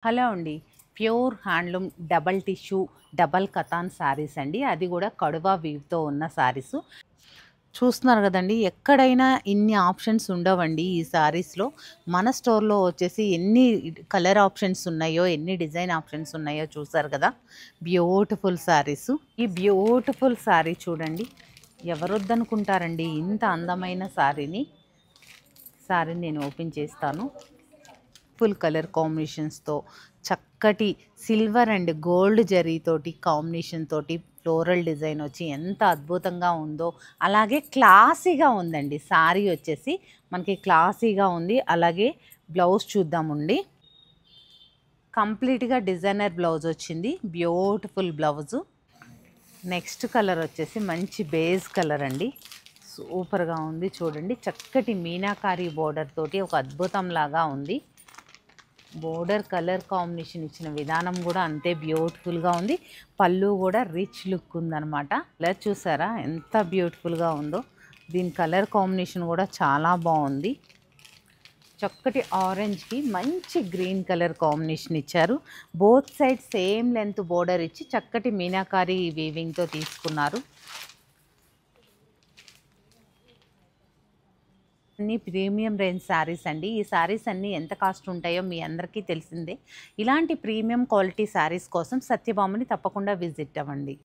Hello అండి. Pure handloom double tissue double katan saris అండి. అది కూడా కడువా వీవ్తో ఉన్న శారీసు. చూస్తున్నారు కదండి, ఎక్కడైనా ఇన్ని ఆప్షన్స్ ఉండవండి ఈ శారీస్లో. మన స్టోర్లో వచ్చేసి ఎన్ని కలర్ ఆప్షన్స్ ఉన్నాయో, ఎన్ని డిజైన్ ఆప్షన్స్ ఉన్నాయో చూసారు కదా. బ్యూటిఫుల్ శారీసు. ఈ బ్యూటిఫుల్ శారీ చూడండి, ఎవరొద్దనుకుంటారండి ఇంత అందమైన శారీని నేను ఓపెన్ చేస్తాను. ఫుల్ కలర్ కాంబినేషన్స్తో చక్కటి సిల్వర్ అండ్ గోల్డ్ జరీతోటి కాంబినేషన్ తోటి ఫ్లోరల్ డిజైన్ వచ్చి ఎంత అద్భుతంగా ఉందో, అలాగే క్లాసీగా ఉందండి. శారీ వచ్చేసి మనకి క్లాసీగా ఉంది. అలాగే బ్లౌజ్ చూద్దామండి. కంప్లీట్గా డిజైనర్ బ్లౌజ్ వచ్చింది. Beautiful blouse. నెక్స్ట్ కలర్ వచ్చేసి మంచి బేజ్ కలర్ అండి. సూపర్గా ఉంది చూడండి. చక్కటి మీనాకారి బోర్డర్ తోటి ఒక అద్భుతం లాగా ఉంది. బోర్డర్ కలర్ కాంబినేషన్ ఇచ్చిన విధానం కూడా అంతే బ్యూటిఫుల్గా ఉంది. పళ్ళు కూడా రిచ్ లుక్ ఉందన్నమాట. కలర్ చూసారా ఎంత బ్యూటిఫుల్గా ఉందో. దీని కలర్ కాంబినేషన్ కూడా చాలా బాగుంది. చక్కటి ఆరెంజ్కి మంచి గ్రీన్ కలర్ కాంబినేషన్ ఇచ్చారు. Both side same length border ఇచ్చి చక్కటి మీనాకారి వీవింగ్తో తీసుకున్నారు. అన్ని ప్రీమియం రేంజ్ శారీస్ అండి. ఈ శారీస్ అన్నీ ఎంత కాస్ట్ ఉంటాయో మీ అందరికీ తెలిసిందే. ఇలాంటి ప్రీమియం క్వాలిటీ శారీస్ కోసం సత్యభామని తప్పకుండా విజిట్ అవ్వండి.